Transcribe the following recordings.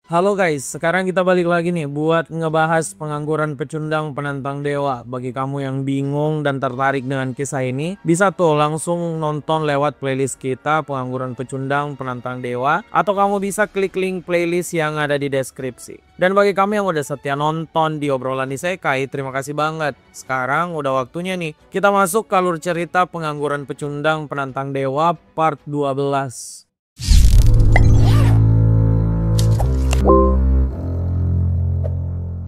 Halo guys, sekarang kita balik lagi nih buat ngebahas pengangguran pecundang penantang dewa. Bagi kamu yang bingung dan tertarik dengan kisah ini, bisa tuh langsung nonton lewat playlist kita pengangguran pecundang penantang dewa, atau kamu bisa klik link playlist yang ada di deskripsi. Dan bagi kamu yang udah setia nonton di obrolan isekai, terima kasih banget. Sekarang udah waktunya nih kita masuk ke alur cerita pengangguran pecundang penantang dewa part 12.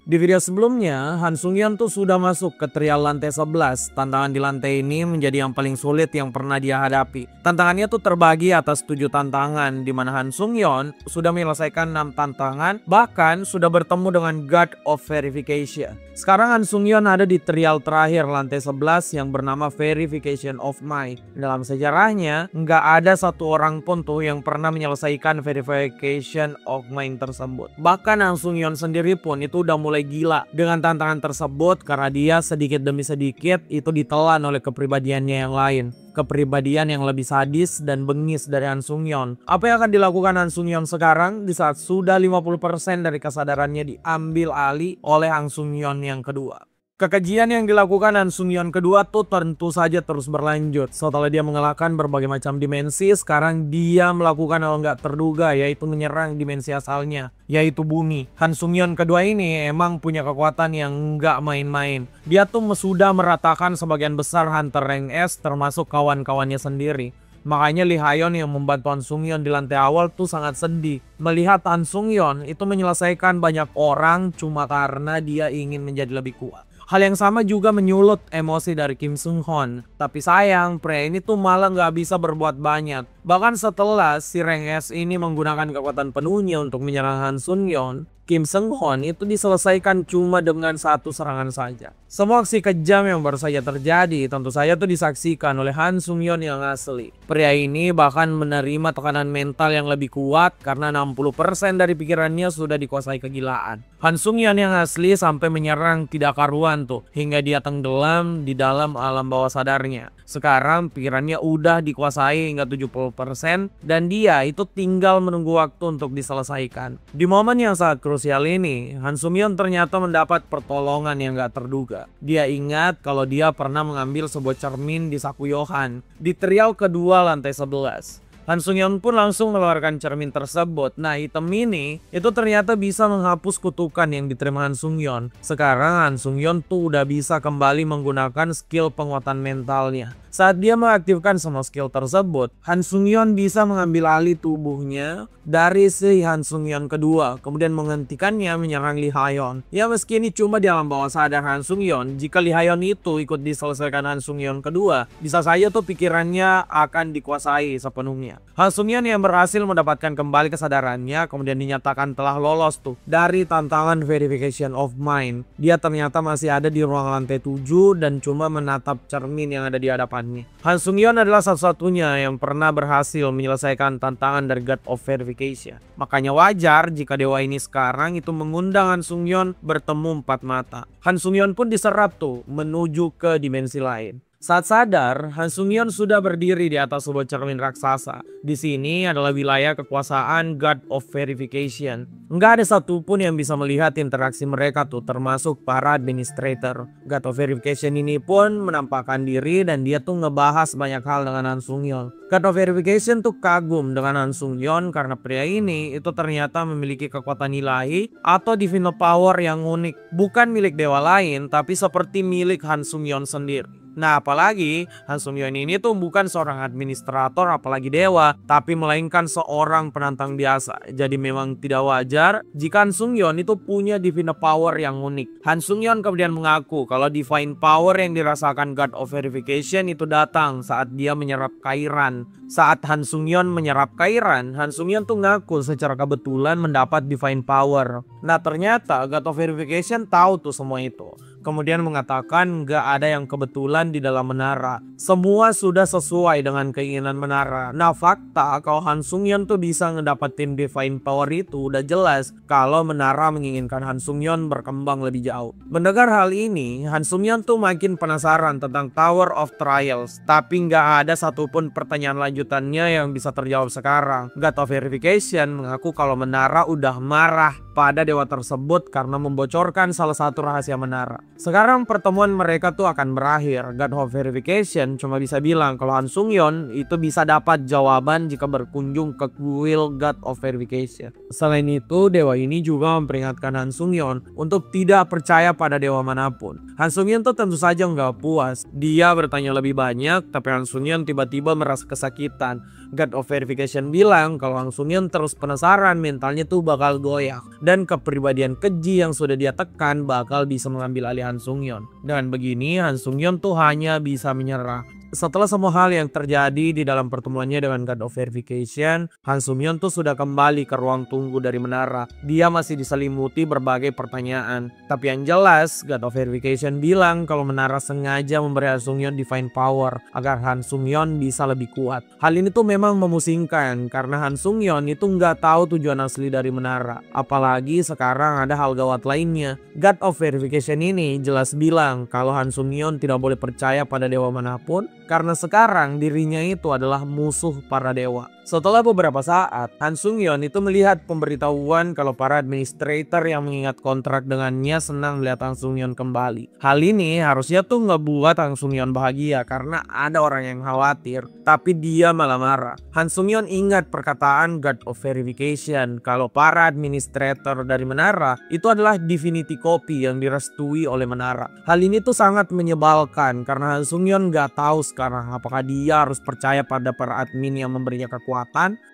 Di video sebelumnya, Han Sung-yeon tuh sudah masuk ke trial lantai 11. Tantangan di lantai ini menjadi yang paling sulit yang pernah dia hadapi. Tantangannya tuh terbagi atas 7 tantangan, di mana Han Sung-yeon sudah menyelesaikan 6 tantangan, bahkan sudah bertemu dengan God of Verification. Sekarang Han Sung-yeon ada di trial terakhir lantai 11 yang bernama Verification of Mind. Dalam sejarahnya, nggak ada satu orang pun tuh yang pernah menyelesaikan Verification of Mind tersebut. Bahkan Han Sung-yeon sendiri pun itu udah mulai gila dengan tantangan tersebut karena dia sedikit demi sedikit itu ditelan oleh kepribadiannya yang lain. Kepribadian yang lebih sadis dan bengis dari Han Sung-yeon. Apa yang akan dilakukan Han Sung-yeon sekarang di saat sudah 50% dari kesadarannya diambil alih oleh Han Sung-yeon yang kedua? Kekejian yang dilakukan Han Sung-yeon kedua tuh tentu saja terus berlanjut. Setelah dia mengalahkan berbagai macam dimensi, sekarang dia melakukan hal nggak terduga, yaitu menyerang dimensi asalnya, yaitu bumi. Han Sung-yeon kedua ini emang punya kekuatan yang nggak main-main. Dia tuh sudah meratakan sebagian besar Hunter Rank S termasuk kawan-kawannya sendiri. Makanya Lee Ha-yeon yang membantu Han Sung-yeon di lantai awal tuh sangat sedih melihat Han Sung-yeon itu menyelesaikan banyak orang cuma karena dia ingin menjadi lebih kuat. Hal yang sama juga menyulut emosi dari Kim Seung-hoon. Tapi sayang, pria ini tuh malah nggak bisa berbuat banyak. Bahkan setelah si Rank S ini menggunakan kekuatan penuhnya untuk menyerang Han Sung-yeon, Kim Seung-hoon itu diselesaikan cuma dengan satu serangan saja. Semua aksi kejam yang baru saja terjadi tentu saja tuh disaksikan oleh Han Sung-yeon yang asli. Pria ini bahkan menerima tekanan mental yang lebih kuat karena 60% dari pikirannya sudah dikuasai kegilaan. Han Sung-yeon yang asli sampai menyerang tidak karuan tuh hingga dia tenggelam di dalam alam bawah sadarnya. Sekarang pikirannya udah dikuasai hingga 70% dan dia itu tinggal menunggu waktu untuk diselesaikan. Di momen yang sangat krusial ini, Han Sung-yeon ternyata mendapat pertolongan yang gak terduga. Dia ingat kalau dia pernah mengambil sebuah cermin di saku Yohan di trial kedua lantai 11. Han Sung-yeon pun langsung mengeluarkan cermin tersebut. Nah, item ini itu ternyata bisa menghapus kutukan yang diterima Han Sung-yeon. Sekarang Han Sung-yeon tuh udah bisa kembali menggunakan skill penguatan mentalnya. Saat dia mengaktifkan semua skill tersebut, Han Sung-yeon bisa mengambil alih tubuhnya dari si Han Sung-yeon kedua, kemudian menghentikannya menyerang Lee Ha-yeon. Ya meski ini cuma di alam bawah sadar Han Sung-yeon, jika Lee Ha-yeon itu ikut diselesaikan Han Sung-yeon kedua, bisa saja tuh pikirannya akan dikuasai sepenuhnya. Han Sung-yeon yang berhasil mendapatkan kembali kesadarannya, kemudian dinyatakan telah lolos tuh dari tantangan Verification of Mind. Dia ternyata masih ada di ruang lantai 7 dan cuma menatap cermin yang ada di hadapan. Han Sung-yeon adalah satu-satunya yang pernah berhasil menyelesaikan tantangan dari God of Verification. Makanya wajar jika dewa ini sekarang itu mengundang Han Sung-yeon bertemu 4 mata. Han Sung-yeon pun diserap tuh menuju ke dimensi lain. Saat sadar, Han Sung-yeon sudah berdiri di atas sebuah cermin raksasa. Di sini adalah wilayah kekuasaan God of Verification. Nggak ada satupun yang bisa melihat interaksi mereka tuh, termasuk para administrator. God of Verification ini pun menampakkan diri dan dia tuh ngebahas banyak hal dengan Han Sung-yeon. God of Verification tuh kagum dengan Han Sung-yeon karena pria ini itu ternyata memiliki kekuatan ilahi atau divine power yang unik. Bukan milik dewa lain, tapi seperti milik Han Sung-yeon sendiri. Nah, apalagi Han Sung-yeon ini tuh bukan seorang administrator apalagi dewa, tapi melainkan seorang penantang biasa. Jadi memang tidak wajar jika Han Sung-yeon itu punya divine power yang unik. Han Sung-yeon kemudian mengaku kalau divine power yang dirasakan God of Verification itu datang saat dia menyerap cairan. Saat Han Sung-yeon menyerap cairan, Han Sung-yeon tuh ngaku secara kebetulan mendapat divine power. Nah, ternyata God of Verification tahu tuh semua itu. kemudian mengatakan nggak ada yang kebetulan di dalam menara. Semua sudah sesuai dengan keinginan menara. Nah, fakta kalau Han Sung-yeon tuh bisa ngedapetin divine power itu udah jelas kalau menara menginginkan Han Sung-yeon berkembang lebih jauh. Mendengar hal ini, Han Sung-yeon tuh makin penasaran tentang Tower of Trials, tapi nggak ada satupun pertanyaan lanjutannya yang bisa terjawab sekarang. God of Verification mengaku kalau menara udah marah pada dewa tersebut karena membocorkan salah satu rahasia menara. Sekarang pertemuan mereka tuh akan berakhir. God of Verification cuma bisa bilang kalau Han Sung-yeon itu bisa dapat jawaban jika berkunjung ke kuil God of Verification. Selain itu, dewa ini juga memperingatkan Han Sung-yeon untuk tidak percaya pada dewa manapun. Han Sung-yeon tuh tentu saja nggak puas. Dia bertanya lebih banyak, tapi Han Sung-yeon tiba-tiba merasa kesakitan. God of Verification bilang kalau Han Sung-yeon terus penasaran, mentalnya tuh bakal goyah. Dan kepribadian keji yang sudah dia tekan bakal bisa mengambil alih Han Sung-yeon. Dengan begini, Han Sung-yeon tuh hanya bisa menyerah. Setelah semua hal yang terjadi di dalam pertemuannya dengan God of Verification, Han Sung-yeon tuh sudah kembali ke ruang tunggu dari menara. Dia masih diselimuti berbagai pertanyaan. Tapi yang jelas, God of Verification bilang kalau menara sengaja memberi Han Sung-yeon divine power agar Han Sung-yeon bisa lebih kuat. Hal ini tuh memang memusingkan karena Han Sung-yeon itu nggak tahu tujuan asli dari menara. Apalagi sekarang ada hal gawat lainnya. God of Verification ini jelas bilang kalau Han Sung-yeon tidak boleh percaya pada dewa manapun, karena sekarang dirinya itu adalah musuh para dewa. Setelah beberapa saat, Han Sung-yeon itu melihat pemberitahuan kalau para administrator yang mengingat kontrak dengannya senang melihat Han Sung-yeon kembali. Hal ini harusnya tuh ngebuat Han Sung-yeon bahagia karena ada orang yang khawatir, tapi dia malah marah. Han Sung-yeon ingat perkataan God of Verification kalau para administrator dari menara itu adalah divinity copy yang direstui oleh menara. Hal ini tuh sangat menyebalkan karena Han Sung-yeon gak tahu sekarang apakah dia harus percaya pada para admin yang memberinya kekuatan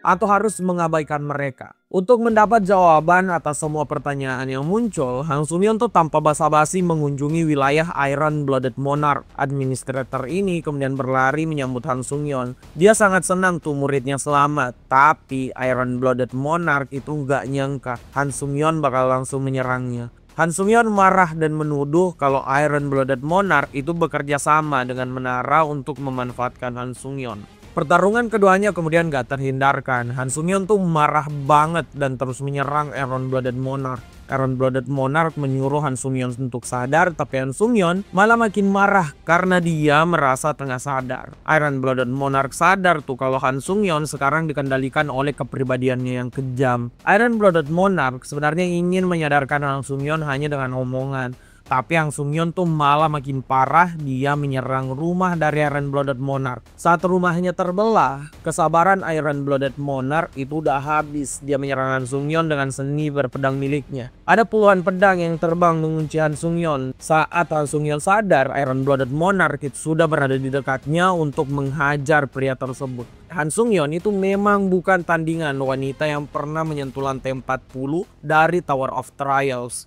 atau harus mengabaikan mereka. Untuk mendapat jawaban atas semua pertanyaan yang muncul, Han Sung-yeon tuh tanpa basa-basi mengunjungi wilayah Iron Blooded Monarch. Administrator ini kemudian berlari menyambut Han Sung-yeon. Dia sangat senang tuh muridnya selamat, tapi Iron Blooded Monarch itu nggak nyangka Han Sung-yeon bakal langsung menyerangnya. Han Sung-yeon marah dan menuduh kalau Iron Blooded Monarch itu bekerja sama dengan menara untuk memanfaatkan Han Sung-yeon. Pertarungan keduanya kemudian gak terhindarkan. Han Sung-yeon tuh marah banget dan terus menyerang Iron Blooded Monarch. Iron Blooded Monarch menyuruh Han Sung-yeon untuk sadar, tapi Han Sung-yeon malah makin marah karena dia merasa tengah sadar. Iron Blooded Monarch sadar tuh kalau Han Sung-yeon sekarang dikendalikan oleh kepribadiannya yang kejam. Iron Blooded Monarch sebenarnya ingin menyadarkan Han Sung-yeon hanya dengan omongan. Tapi Han Sung-yeon tuh malah makin parah. Dia menyerang rumah dari Iron Blooded Monarch. Saat rumahnya terbelah, kesabaran Iron Blooded Monarch itu udah habis. Dia menyerang Han Sung-yeon dengan seni berpedang miliknya. Ada puluhan pedang yang terbang mengunci Han Sung-yeon. Saat Han Sung-yeon sadar, Iron Blooded Monarch itu sudah berada di dekatnya untuk menghajar pria tersebut. Han Sung-yeon itu memang bukan tandingan wanita yang pernah menyentuh lantai 40 dari Tower of Trials.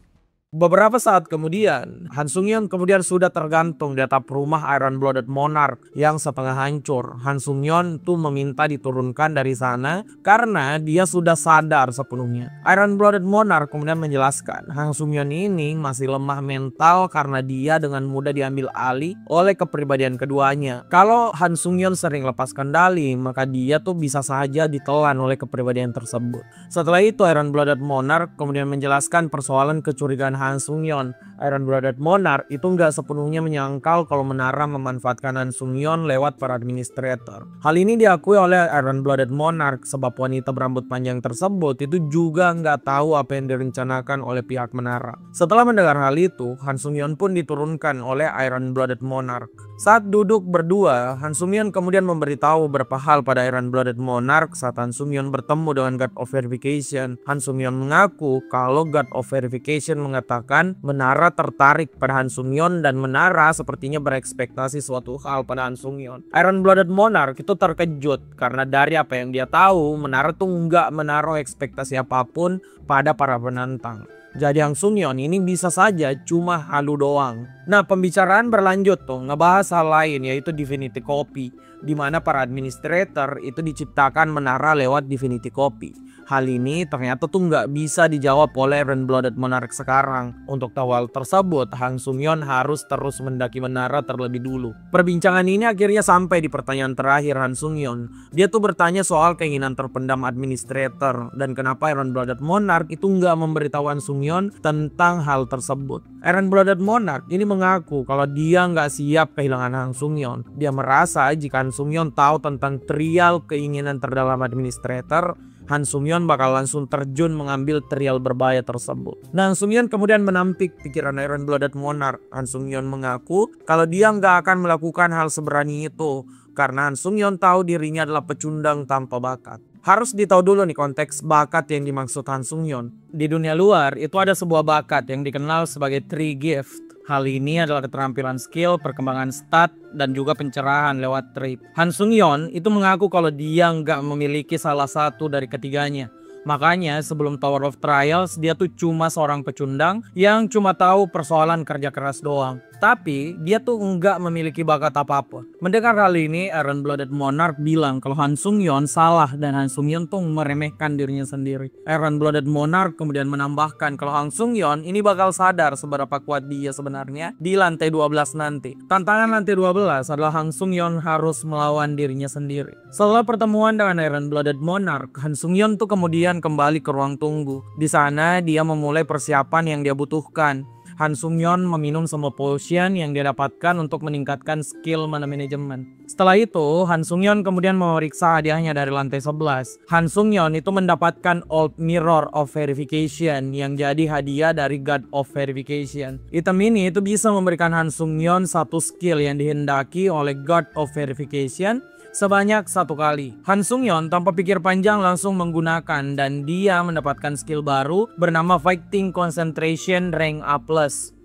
Beberapa saat kemudian, Han Sung-yeon kemudian sudah tergantung di atap rumah Iron Blooded Monarch yang setengah hancur. Han Sung-yeon tuh meminta diturunkan dari sana karena dia sudah sadar sepenuhnya. Iron Blooded Monarch kemudian menjelaskan, Han Sung-yeon ini masih lemah mental karena dia dengan mudah diambil alih oleh kepribadian keduanya. Kalau Han Sung-yeon sering lepas kendali, maka dia tuh bisa saja ditelan oleh kepribadian tersebut. Setelah itu, Iron Blooded Monarch kemudian menjelaskan persoalan kecurigaan Han Sung-yeon. Iron Blooded Monarch itu nggak sepenuhnya menyangkal kalau menara memanfaatkan Han Sung-yeon lewat para administrator. Hal ini diakui oleh Iron Blooded Monarch sebab wanita berambut panjang tersebut itu juga nggak tahu apa yang direncanakan oleh pihak menara. Setelah mendengar hal itu, Han Sung-yeon pun diturunkan oleh Iron Blooded Monarch. Saat duduk berdua, Han Sung-yeon kemudian memberitahu beberapa hal pada Iron Blooded Monarch saat Han Sung-yeon bertemu dengan God of Verification. Han Sung-yeon mengaku kalau God of Verification mengatakan menara tertarik pada Han Sung-yeon dan menara sepertinya berekspektasi suatu hal pada Han Sung-yeon. Iron Blooded Monarch itu terkejut karena dari apa yang dia tahu, menara tuh nggak menaruh ekspektasi apapun pada para penantang. Jadi Han Sung-yeon ini bisa saja cuma halu doang. Nah, pembicaraan berlanjut tuh ngebahas hal lain yaitu Divinity Copy, di mana para administrator itu diciptakan menara lewat Divinity Copy. Hal ini ternyata tuh nggak bisa dijawab oleh Iron Blooded Monarch sekarang. Untuk tahu hal tersebut, Han Sungyeon harus terus mendaki menara terlebih dulu. Perbincangan ini akhirnya sampai di pertanyaan terakhir Han Sungyeon. Dia tuh bertanya soal keinginan terpendam administrator dan kenapa Iron Blooded Monarch itu nggak memberitahu Han Sungyeon tentang hal tersebut. Iron Blooded Monarch ini mengaku kalau dia nggak siap kehilangan Han Sungyeon. Dia merasa jika Han Sungyeon tahu tentang trial keinginan terdalam administrator, Han Sungyeon bakal langsung terjun mengambil trial berbahaya tersebut. Nah, Han Sungyeon kemudian menampik pikiran Iron Blooded Monarch. Han Sungyeon mengaku kalau dia nggak akan melakukan hal seberani itu karena Han Sungyeon tahu dirinya adalah pecundang tanpa bakat. Harus ditahu dulu nih konteks bakat yang dimaksud Han Sungyeon. Di dunia luar itu ada sebuah bakat yang dikenal sebagai Tree Gift. Hal ini adalah keterampilan skill, perkembangan stat, dan juga pencerahan lewat trait. Han Sungyeon itu mengaku kalau dia nggak memiliki salah satu dari ketiganya. Makanya sebelum Tower of Trials dia tuh cuma seorang pecundang yang cuma tahu persoalan kerja keras doang. Tapi dia tuh enggak memiliki bakat apa-apa. Mendengar hal ini, Iron Blooded Monarch bilang kalau Han Sungyeon salah dan Han Sungyeon tuh meremehkan dirinya sendiri. Iron Blooded Monarch kemudian menambahkan kalau Han Sungyeon ini bakal sadar seberapa kuat dia sebenarnya di lantai 12 nanti. Tantangan lantai 12 adalah Han Sungyeon harus melawan dirinya sendiri. Setelah pertemuan dengan Iron Blooded Monarch, Han Sungyeon tuh kemudian kembali ke ruang tunggu. Di sana dia memulai persiapan yang dia butuhkan. Han Sungyeon meminum semua potion yang dia dapatkan untuk meningkatkan skill mana manajemen. Setelah itu, Han Sungyeon kemudian memeriksa hadiahnya dari lantai 11. Han Sungyeon itu mendapatkan Old Mirror of Verification yang jadi hadiah dari God of Verification. Item ini itu bisa memberikan Han Sungyeon satu skill yang dihendaki oleh God of Verification sebanyak 1 kali. Han Sungyeon tanpa pikir panjang langsung menggunakan dan dia mendapatkan skill baru bernama Fighting Concentration Rank A+.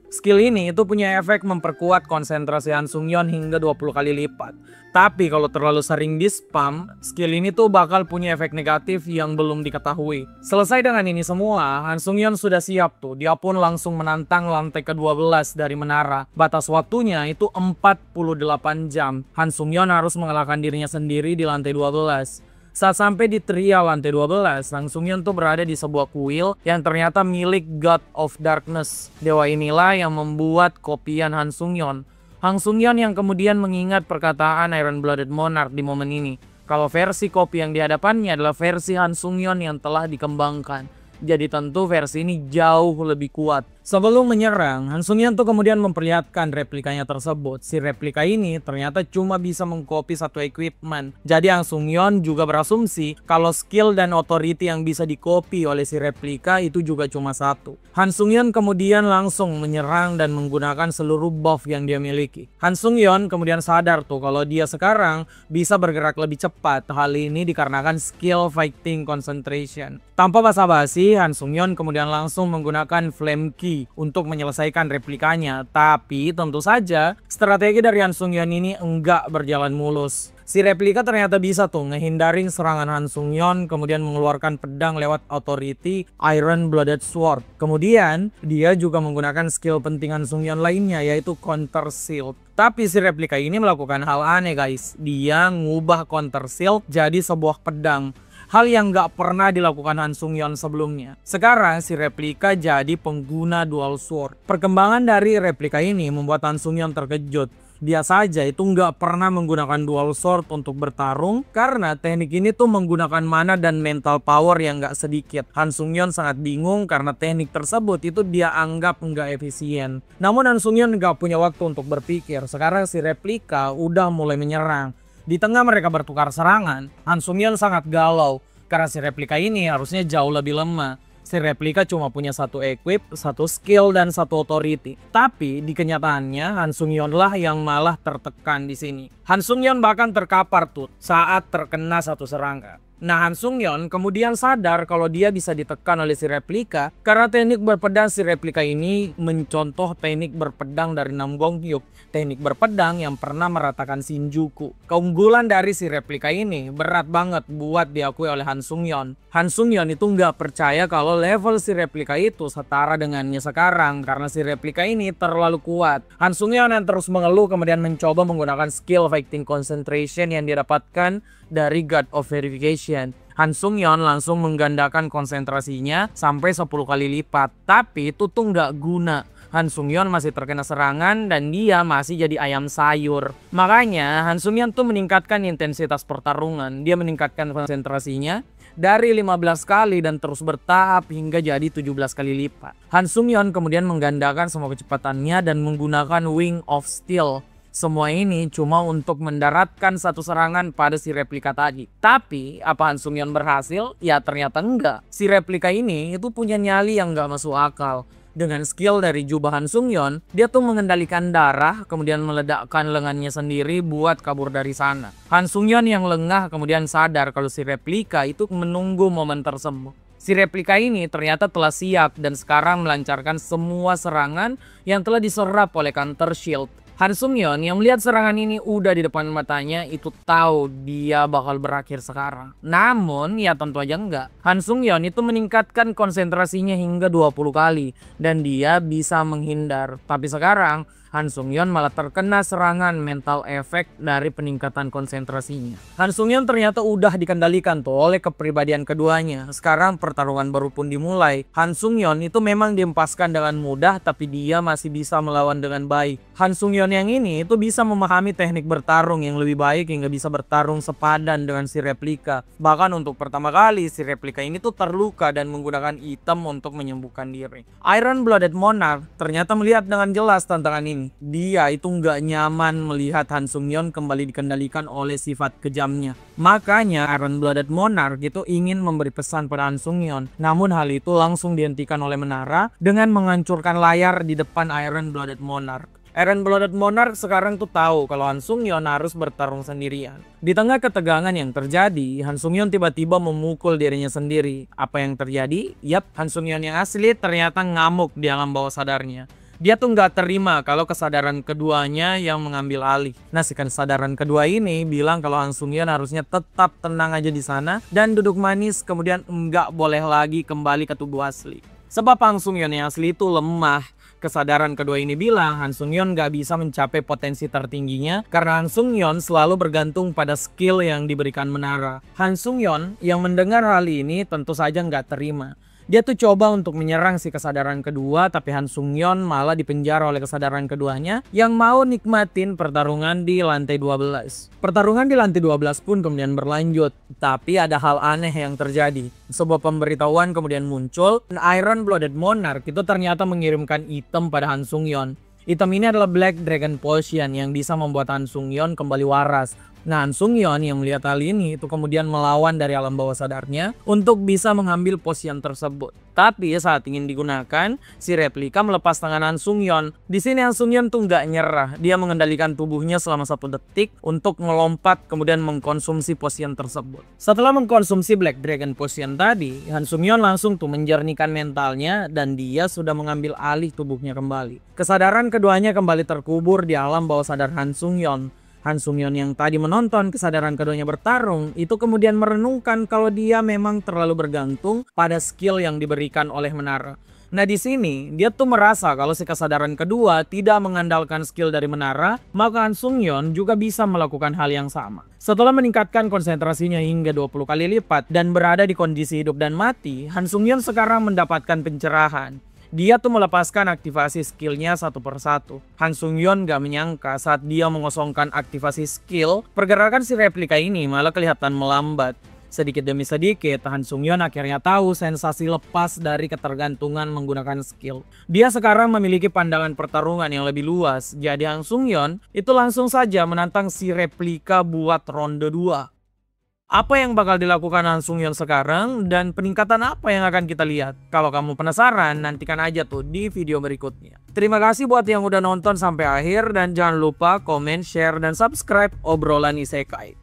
Skill ini itu punya efek memperkuat konsentrasi Han Sungyeon hingga 20 kali lipat. Tapi kalau terlalu sering di spam, skill ini tuh bakal punya efek negatif yang belum diketahui. Selesai dengan ini semua, Han Sungyeon sudah siap tuh. Dia pun langsung menantang lantai ke-12 dari menara. Batas waktunya itu 48 jam. Han Sungyeon harus mengalahkan dirinya sendiri di lantai 12. Saat sampai di trial lantai 12, Han Sungyeon tuh berada di sebuah kuil yang ternyata milik God of Darkness. Dewa inilah yang membuat kopian Han Sungyeon. Han Sungyeon yang kemudian mengingat perkataan Iron Blooded Monarch di momen ini. Kalau versi kopi yang dihadapannya adalah versi Han Sungyeon yang telah dikembangkan. Jadi tentu versi ini jauh lebih kuat. Sebelum menyerang, Han Sungyeon tuh kemudian memperlihatkan replikanya tersebut. Si replika ini ternyata cuma bisa mengcopy satu equipment. Jadi Han Sungyeon juga berasumsi kalau skill dan authority yang bisa di-copy oleh si replika itu juga cuma satu. Han Sungyeon kemudian langsung menyerang dan menggunakan seluruh buff yang dia miliki. Han Sungyeon kemudian sadar tuh kalau dia sekarang bisa bergerak lebih cepat. Hal ini dikarenakan skill Fighting Concentration. Tanpa basa-basi, Han Sungyeon kemudian langsung menggunakan Flame Ki untuk menyelesaikan replikanya. Tapi tentu saja strategi dari Han Sungyeon ini enggak berjalan mulus. Si replika ternyata bisa tuh ngehindarin serangan Han Sungyeon, kemudian mengeluarkan pedang lewat authority Iron Blooded Sword. Kemudian dia juga menggunakan skill penting Han Sungyeon lainnya yaitu Counter Shield. Tapi si replika ini melakukan hal aneh guys. Dia ngubah Counter Shield jadi sebuah pedang. Hal yang gak pernah dilakukan Han Sungyeon sebelumnya. Sekarang si replika jadi pengguna dual sword. Perkembangan dari replika ini membuat Han Sungyeon terkejut. Dia saja itu nggak pernah menggunakan dual sword untuk bertarung karena teknik ini tuh menggunakan mana dan mental power yang nggak sedikit. Han Sungyeon sangat bingung karena teknik tersebut itu dia anggap nggak efisien. Namun Han Sungyeon nggak punya waktu untuk berpikir. Sekarang si replika udah mulai menyerang. Di tengah mereka bertukar serangan, Han Sungyeon sangat galau karena si replika ini harusnya jauh lebih lemah. Si replika cuma punya satu equip, satu skill, dan satu authority. Tapi di kenyataannya Han Sungyeon lah yang malah tertekan di sini. Han Sungyeon bahkan terkapar tuh saat terkena satu serangan. Nah, Han Sungyeon kemudian sadar kalau dia bisa ditekan oleh si replika karena teknik berpedang si replika ini mencontoh teknik berpedang dari Nam Gong Hyuk, teknik berpedang yang pernah meratakan Shinjuku. Keunggulan dari si replika ini berat banget buat diakui oleh Han Sungyeon. Han Sungyeon itu nggak percaya kalau level si replika itu setara dengannya sekarang karena si replika ini terlalu kuat. Han Sungyeon yang terus mengeluh kemudian mencoba menggunakan skill Fighting Concentration yang didapatkan dari God of Verification. Han Sung-yeon langsung menggandakan konsentrasinya sampai 10 kali lipat. Tapi itu tuh nggak guna. Han Sung-yeon masih terkena serangan dan dia masih jadi ayam sayur. Makanya Han Sung-yeon tuh meningkatkan intensitas pertarungan. Dia meningkatkan konsentrasinya dari 15 kali dan terus bertahap hingga jadi 17 kali lipat. Han Sung-yeon kemudian menggandakan semua kecepatannya dan menggunakan Wing of Steel. Semua ini cuma untuk mendaratkan satu serangan pada si replika tadi. Tapi apa Han Sung-yeon berhasil? Ya ternyata enggak. Si replika ini itu punya nyali yang nggak masuk akal. Dengan skill dari jubah Han Sung-yeon, dia tuh mengendalikan darah, kemudian meledakkan lengannya sendiri buat kabur dari sana. Han Sung-yeon yang lengah kemudian sadar kalau si replika itu menunggu momen tersebut. Si replika ini ternyata telah siap dan sekarang melancarkan semua serangan yang telah diserap oleh counter shield. Han Sung-yeon yang melihat serangan ini udah di depan matanya itu tahu dia bakal berakhir sekarang. Namun ya tentu aja enggak. Han Sung-yeon itu meningkatkan konsentrasinya hingga 20 kali dan dia bisa menghindar. Tapi sekarang Han Sung-yeon malah terkena serangan mental efek dari peningkatan konsentrasinya. Han Sung-yeon ternyata udah dikendalikan tuh oleh kepribadian keduanya. Sekarang pertarungan baru pun dimulai. Han Sung-yeon itu memang diempaskan dengan mudah tapi dia masih bisa melawan dengan baik. Han Sung-yeon yang ini itu bisa memahami teknik bertarung yang lebih baik hingga bisa bertarung sepadan dengan si replika. Bahkan untuk pertama kali si replika ini tuh terluka dan menggunakan item untuk menyembuhkan diri. Iron-Blooded Monarch ternyata melihat dengan jelas tantangan ini. Dia itu nggak nyaman melihat Han Sung-yeon kembali dikendalikan oleh sifat kejamnya. Makanya Iron-Blooded Monarch itu ingin memberi pesan pada Han Sung-yeon. Namun hal itu langsung dihentikan oleh Menara dengan menghancurkan layar di depan Iron-Blooded Monarch. Iron-Blooded Monarch sekarang tuh tahu kalau Han Sung-yeon harus bertarung sendirian. Di tengah ketegangan yang terjadi, Han Sung-yeon tiba-tiba memukul dirinya sendiri. Apa yang terjadi? Yap, Han Sung-yeon yang asli ternyata ngamuk di alam bawah sadarnya. Dia tuh nggak terima kalau kesadaran keduanya yang mengambil alih. Nah, si kesadaran kedua ini bilang kalau Han Sung-yeon harusnya tetap tenang aja di sana dan duduk manis, kemudian nggak boleh lagi kembali ke tubuh asli. Sebab Han Sung-yeon yang asli itu lemah. Kesadaran kedua ini bilang Han Sung-yeon nggak bisa mencapai potensi tertingginya karena Han Sung-yeon selalu bergantung pada skill yang diberikan Menara. Han Sung-yeon yang mendengar hal ini tentu saja nggak terima. Dia tuh coba untuk menyerang si kesadaran kedua, tapi Han Sung-yeon malah dipenjara oleh kesadaran keduanya yang mau nikmatin pertarungan di lantai 12. Pertarungan di lantai 12 pun kemudian berlanjut, tapi ada hal aneh yang terjadi. Sebuah pemberitahuan kemudian muncul, Iron-Blooded Monarch itu ternyata mengirimkan item pada Han Sung-yeon. Item ini adalah Black Dragon Potion yang bisa membuat Han Sung-yeon kembali waras. Nah, Han Sung-yeon yang melihat hal ini itu kemudian melawan dari alam bawah sadarnya untuk bisa mengambil potion tersebut. Tapi saat ingin digunakan, si replika melepas tangan Han Sung-yeon. Di sini Han Sung-yeon tuh nggak nyerah. Dia mengendalikan tubuhnya selama 1 detik untuk melompat kemudian mengkonsumsi potion tersebut. Setelah mengkonsumsi Black Dragon Potion tadi, Han Sung-yeon langsung tuh menjernihkan mentalnya dan dia sudah mengambil alih tubuhnya kembali. Kesadaran keduanya kembali terkubur di alam bawah sadar Han Sung-yeon. Han Sung-yeon yang tadi menonton kesadaran keduanya bertarung itu kemudian merenungkan kalau dia memang terlalu bergantung pada skill yang diberikan oleh Menara. Nah, di sini dia tuh merasa kalau si kesadaran kedua tidak mengandalkan skill dari Menara, maka Han Sung-yeon juga bisa melakukan hal yang sama. Setelah meningkatkan konsentrasinya hingga 20 kali lipat dan berada di kondisi hidup dan mati, Han Sung-yeon sekarang mendapatkan pencerahan. Dia tuh melepaskan aktivasi skillnya satu persatu. Han Sung-yeon gak menyangka saat dia mengosongkan aktivasi skill, pergerakan si replika ini malah kelihatan melambat. Sedikit demi sedikit, Han Sung-yeon akhirnya tahu sensasi lepas dari ketergantungan menggunakan skill. Dia sekarang memiliki pandangan pertarungan yang lebih luas. Jadi Han Sung-yeon itu langsung saja menantang si replika buat ronde 2. Apa yang bakal dilakukan Han Sung-yeon sekarang dan peningkatan apa yang akan kita lihat? Kalau kamu penasaran, nantikan aja tuh di video berikutnya. Terima kasih buat yang udah nonton sampai akhir dan jangan lupa komen, share, dan subscribe obrolan Isekai.